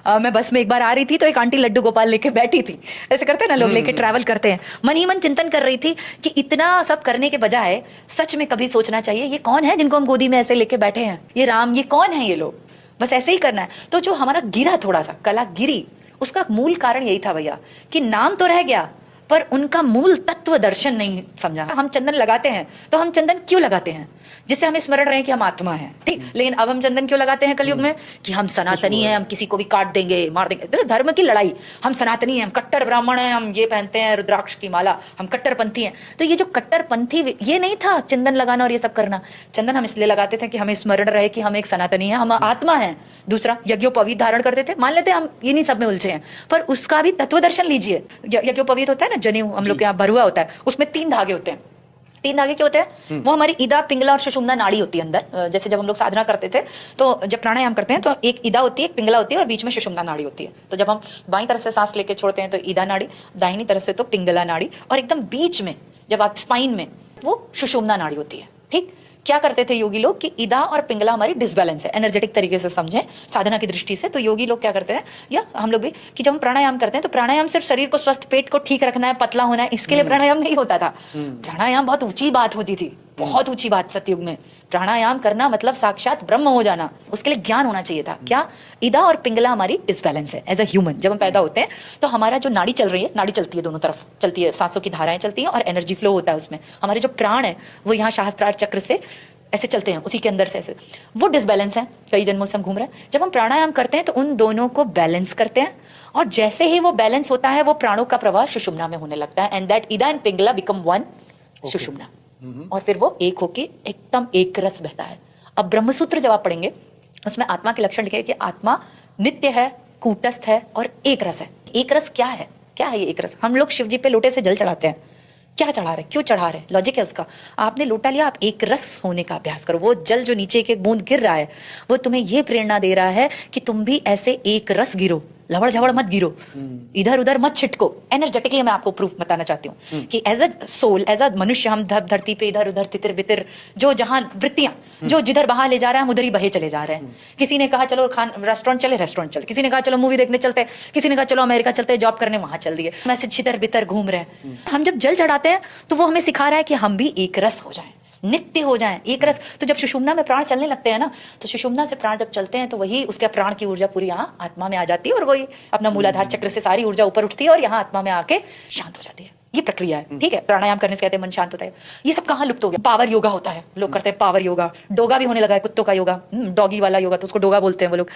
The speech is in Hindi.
मैं बस में एक बार आ रही थी तो एक आंटी लड्डू गोपाल लेके बैठी थी। ऐसे करते हैं ना लोग, लेके ट्रैवल करते हैं। मन ही मन चिंतन कर रही थी कि इतना सब करने के बजाय सच में कभी सोचना चाहिए ये कौन है जिनको हम गोदी में ऐसे लेके बैठे हैं, ये राम, ये कौन है ये लोग, बस ऐसे ही करना है। तो जो हमारा गिरा, थोड़ा सा कला गिरी, उसका मूल कारण यही था भैया कि नाम तो रह गया पर उनका मूल तत्व दर्शन नहीं समझा। हम चंदन लगाते हैं तो हम चंदन क्यों लगाते हैं? जिससे हमें स्मरण रहे कि हम आत्मा हैं, ठीक। लेकिन अब हम चंदन क्यों लगाते हैं कलयुग में? कि हम सनातनी हैं, हम किसी को भी काट देंगे, मार देंगे। देखो धर्म की लड़ाई, हम सनातनी हैं, हम कट्टर ब्राह्मण हैं, हम ये पहनते हैं रुद्राक्ष की माला, हम कट्टरपंथी हैं। तो ये जो कट्टरपंथी, ये नहीं था चंदन लगाना और ये सब करना। चंदन हम इसलिए लगाते थे कि हमें स्मरण रहे कि हम एक सनातनी हैं, हम आत्मा हैं। दूसरा, यज्ञोपवीत धारण करते थे, मान लेते हैं हम इन्हीं सब में उलझे हैं, पर उसका भी तत्व दर्शन लीजिए। यज्ञोपवीत होता है ना, जनेऊ हम लोग के यहाँ भरुआ होता है, उसमें 3 धागे होते हैं। 3 धागे क्या होते हैं? वो हमारी इदा, पिंगला और सुषुम्ना नाड़ी होती है अंदर। जैसे जब हम लोग साधना करते थे तो जब प्राणायाम करते हैं तो एक इदा होती है, एक पिंगला होती है और बीच में सुषुम्ना नाड़ी होती है। तो जब हम बाईं तरफ से सांस लेके छोड़ते हैं तो इदा नाड़ी, दाहिनी तरफ से तो पिंगला नाड़ी, और एकदम बीच में जब आप स्पाइन में, वो सुषुम्ना नाड़ी होती है, ठीक। क्या करते थे योगी लोग कि इदा और पिंगला हमारी डिसबैलेंस है, एनर्जेटिक तरीके से समझें साधना की दृष्टि से। तो योगी लोग क्या करते हैं, या हम लोग भी, कि जब हम प्राणायाम करते हैं तो प्राणायाम सिर्फ शरीर को स्वस्थ, पेट को ठीक रखना है, पतला होना है, इसके लिए प्राणायाम नहीं होता था। प्राणायाम बहुत ऊंची बात होती थी, बहुत ऊंची बात। सतयुग में प्राणायाम करना मतलब साक्षात ब्रह्म हो जाना, उसके लिए ज्ञान होना चाहिए था। क्या? इदा और पिंगला हमारी डिसबैलेंस है एज अ ह्यूमन। जब हम पैदा होते हैं तो हमारा जो नाड़ी चल रही है, नाड़ी चलती है दोनों तरफ, चलती है, सांसों की धाराएं चलती हैं और एनर्जी फ्लो होता है उसमें। हमारे जो प्राण है वो यहाँ सहस्त्रार चक्र से ऐसे चलते हैं, उसी के अंदर से ऐसे। वो डिसबैलेंस है, कई जन्मों से हम घूम रहे हैं। जब हम प्राणायाम करते हैं तो उन दोनों को बैलेंस करते हैं, और जैसे ही वो बैलेंस होता है वो प्राणों का प्रवाह सुषुम्ना में होने लगता है, एंड दैट इदा एंड पिंगला बिकम वन सुषुम्ना। और फिर वो एक होके एकदम एक रस बहता है। अब ब्रह्मसूत्र जब आप पढ़ेंगे उसमें आत्मा के लक्षण लिखे कि आत्मा नित्य है, कूटस्थ है और एक रस है। एक रस क्या है? क्या है ये एक रस? हम लोग शिव जी पे लोटे से जल चढ़ाते हैं, क्या चढ़ा रहे, क्यों चढ़ा रहे? लॉजिक है उसका। आपने लोटा लिया, आप एक रस होने का अभ्यास करो। वो जल जो नीचे एक एक बूंद गिर रहा है वो तुम्हें ये प्रेरणा दे रहा है कि तुम भी ऐसे एक रस गिरो, लवड़ झवड़ मत गिरो, इधर उधर मत छिटको। एनर्जेटिकली मैं आपको प्रूफ बताना चाहती हूँ कि as a soul, as a मनुष्य, हम धरती पे इधर उधर तितिर बितिर, जो जहां वृत्तियां जो जिधर बहा ले जा रहा है हम उधर ही बहे चले जा रहे हैं। किसी ने कहा चलो रेस्टोरेंट चले, रेस्टोरेंट चल। किसी ने कहा चलो मूवी देखने चलते, किसी ने कहा चलो अमेरिका चलते, जॉब करने, वहां चल दिए। वैसे छितर बितर घूम रहे हैं। हम जब जल चढ़ाते हैं तो वो हमें सिखा रहा है कि हम भी एक रस हो जाएं, नित्य हो जाएं, एक रस। तो जब सुषुम्ना में प्राण चलने लगते हैं ना, तो सुषुम्ना से प्राण जब चलते हैं तो वही उसके प्राण की ऊर्जा पूरी यहाँ आत्मा में आ जाती है, और वही अपना मूलाधार चक्र से सारी ऊर्जा ऊपर उठती है और यहाँ आत्मा में आके शांत हो जाती है। ये प्रक्रिया है, ठीक है। प्राणायाम करने से कहते हैं मन शांत होता है। ये सब कहाँ लुप्त हो गया? पावर योगा होता है, लोग करते हैं पावर योगा। डोगा भी होने लगा है, कुत्तों का योगा, डॉगी वाला योगा, तो उसको डोगा बोलते हैं वो लोग।